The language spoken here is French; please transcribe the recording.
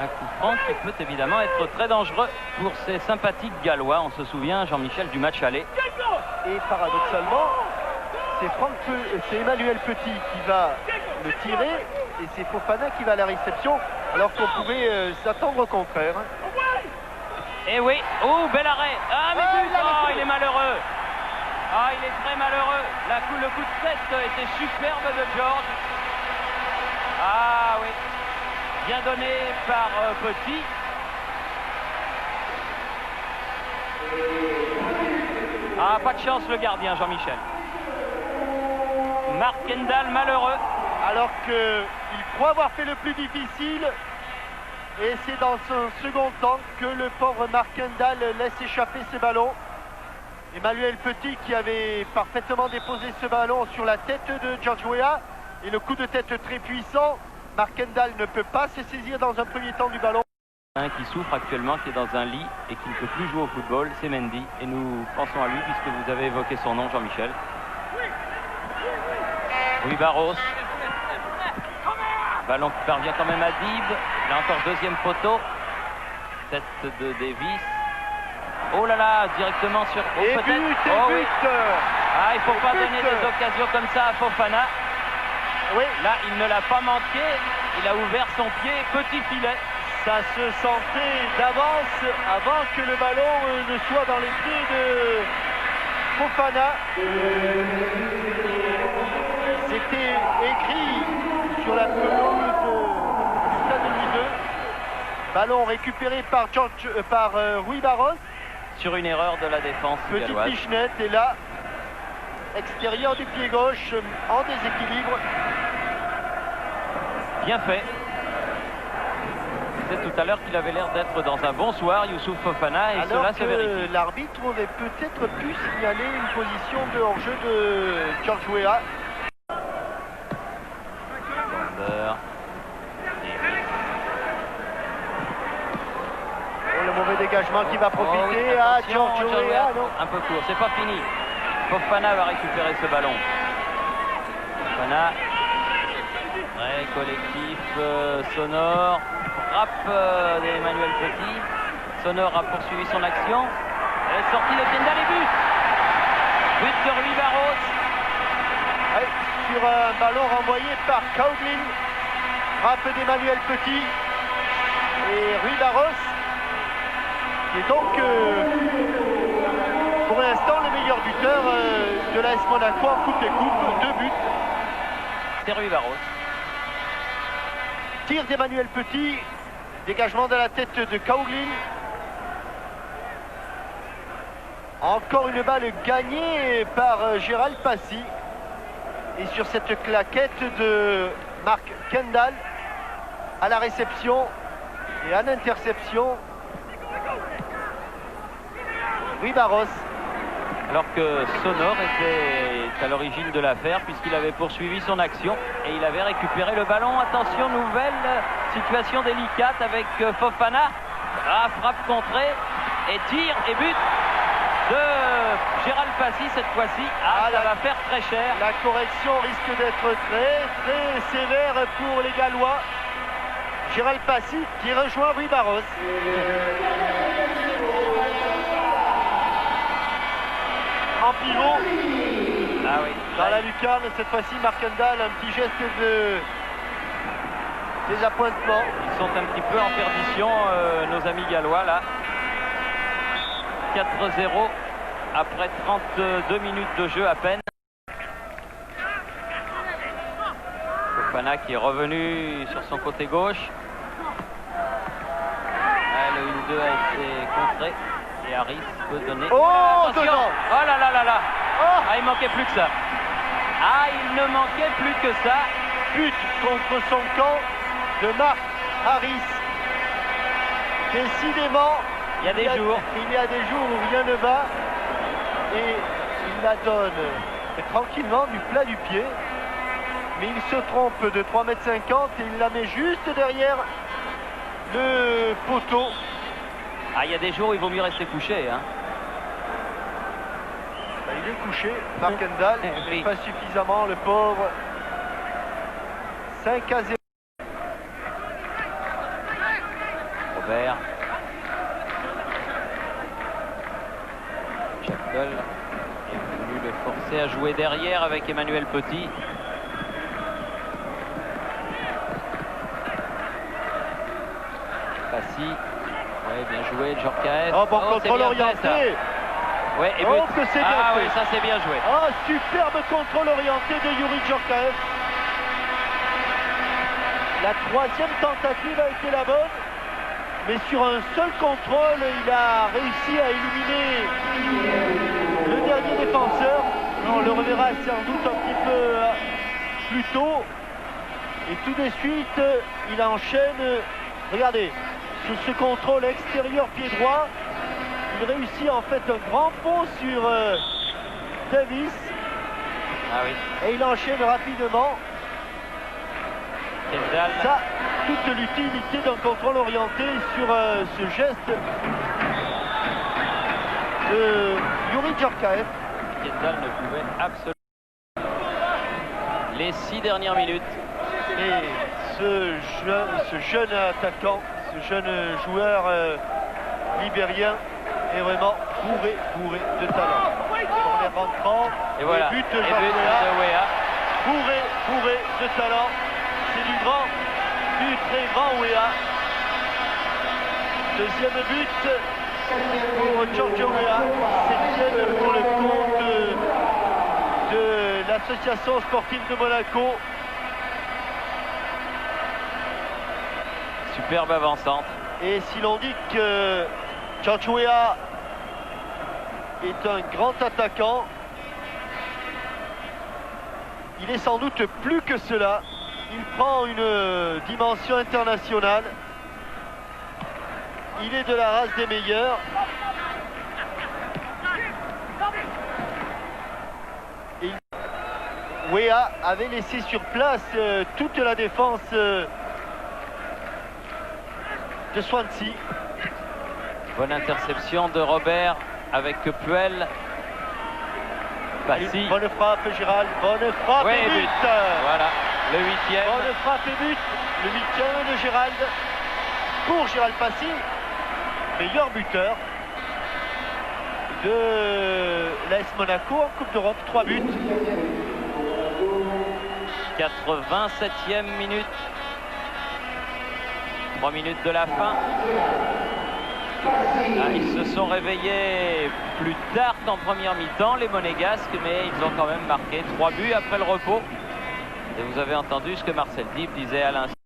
Un coup franc qui peut évidemment être très dangereux pour ces sympathiques Gallois. On se souvient, Jean-Michel, du match aller. Et paradoxalement, c'est Emmanuel Petit qui va le tirer et c'est Fofana qui va à la réception, alors qu'on pouvait s'attendre au contraire. Et oui, oh, bel arrêt. Ah, mais il est malheureux. Ah, il est très malheureux. Le coup de tête était superbe de George. Ah oui, bien donné par Petit. Ah, pas de chance le gardien, Jean-Michel. Mark Kendall malheureux. Alors qu'il croit avoir fait le plus difficile. Et c'est dans son second temps que le pauvre Mark Kendall laisse échapper ce ballon. Emmanuel Petit qui avait parfaitement déposé ce ballon sur la tête de George Weah. Et le coup de tête très puissant. Mark Kendall ne peut pas se saisir dans un premier temps du ballon. Un qui souffre actuellement, qui est dans un lit et qui ne peut plus jouer au football, c'est Mendy. Et nous pensons à lui puisque vous avez évoqué son nom, Jean-Michel. Rui Barros. Ballon qui parvient quand même à Dib. Là encore deuxième poteau. Tête de Davis. Oh là là, directement sur... Oh, et but, oh, oui. Ah, il ne faut pas donner des occasions comme ça à Fofana. Oui. Là, il ne l'a pas manqué. Il a ouvert son pied, petit filet. Ça se sentait d'avance avant que le ballon ne soit dans les pieds de Fofana. C'était écrit sur la pelouse du stade de Ligue 2. Ballon récupéré par Rui Barros. Sur une erreur de la défense galloise. Petite pichenette et là, extérieur du pied gauche en déséquilibre. Bien fait. Je disais tout à l'heure qu'il avait l'air d'être dans un bon soir, Youssouf Fofana, et cela se vérifie. L'arbitre aurait peut-être pu signaler une position de hors-jeu de George Weah. Le mauvais dégagement qui va profiter à George Weah. Un peu court, c'est pas fini. Fofana va récupérer ce ballon. Fofana, vrai collectif sonore. Frappe d'Emmanuel Petit. Sonore a poursuivi son action. Elle est sortie de Kendall et but. But de Rui Barros. Ouais, sur un ballon renvoyé par Cowglin. Frappe d'Emmanuel Petit. Et Rui Barros, qui est donc pour l'instant le meilleur buteur de l'AS Monaco en Coupe des Coupes. 2 buts. C'est Rui Barros. Tir d'Emmanuel Petit. Dégagement de la tête de Cowglin. Encore une balle gagnée par Gérald Passy. Et sur cette claquette de Mark Kendall à la réception et à l'interception, Rui Barros. Alors que Sonor était à l'origine de l'affaire puisqu'il avait poursuivi son action et il avait récupéré le ballon. Attention, nouvelle situation délicate avec Fofana. Ah, frappe contrée et tir et but de Gérald Passy cette fois-ci. Ah, ça va faire très cher. La correction risque d'être très sévère pour les Gallois. Gérald Passy qui rejoint Rui Barros. En pivot. Ah oui. Dans la lucarne, cette fois-ci, Mark Kendall, un petit geste de désappointement. Ils sont un petit peu en perdition, nos amis gallois, là. 4-0 après 32 minutes de jeu à peine. Fofana qui est revenu sur son côté gauche. Le 1-2 a été contré. Et Harris peut donner... Oh, attention. Oh là là là là. Ah, il manquait plus que ça. Ah, il ne manquait plus que ça. But contre son camp de Mark Harris. Décidément, il y a des jours où rien ne va. Et il la donne tranquillement du plat du pied. Mais il se trompe de 3,50 m et il la met juste derrière le poteau. Ah, il y a des jours où il vaut mieux rester couché. Hein. Il est couché, Mark Kendall, oui. Pas suffisamment, le pauvre. 5-0. Robert. Chapel est venu le forcer à jouer derrière avec Emmanuel Petit. Passy. Ouais, bien joué, Djorkaeff. Oh, bon contrôle orienté. Ouais, et oh, que c'est bien ah fait. oui, ça c'est bien joué. Oh, superbe contrôle orienté de Youri Djorkaeff. La troisième tentative a été la bonne, mais sur un seul contrôle, il a réussi à éliminer le dernier défenseur. On le reverra sans doute un petit peu plus tôt. Et tout de suite, il enchaîne. Regardez, sur ce contrôle extérieur pied droit, il réussit en fait un grand pont sur Davis. Ah oui. Et il enchaîne rapidement. Kendall. Ça, toute l'utilité d'un contrôle orienté sur ce geste de Youri Djorkaeff. Kendall ne pouvait absolument. Les 6 dernières minutes. Et ce jeune attaquant, ce jeune joueur libérien est vraiment bourré de talent. Sur les rentrants, Et voilà, but de et but Jean de Weah. bourré de talent. C'est du très grand Weah. Deuxième but pour Giorgio Weah. Septième pour le compte de l'association sportive de Monaco. Superbe avant-centre. Et si l'on dit que Giorgio Weah est un grand attaquant, il est sans doute plus que cela. Il prend une dimension internationale. Il est de la race des meilleurs. Et Weah avait laissé sur place toute la défense de Swansea. Bonne interception de Robert avec Puel. Passy. Bonne frappe, Gérald. Bonne frappe Oui, et but. Voilà, le 8e. Bonne frappe et but. Le 8e de Gérald. Pour Gérald Passy, meilleur buteur de l'AS Monaco en Coupe d'Europe. 3 buts. 87e minute. 3 minutes de la fin. Ah, ils se sont réveillés plus tard qu'en première mi-temps, les Monégasques, mais ils ont quand même marqué 3 buts après le repos. Et vous avez entendu ce que Marcel Diep disait à l'instant.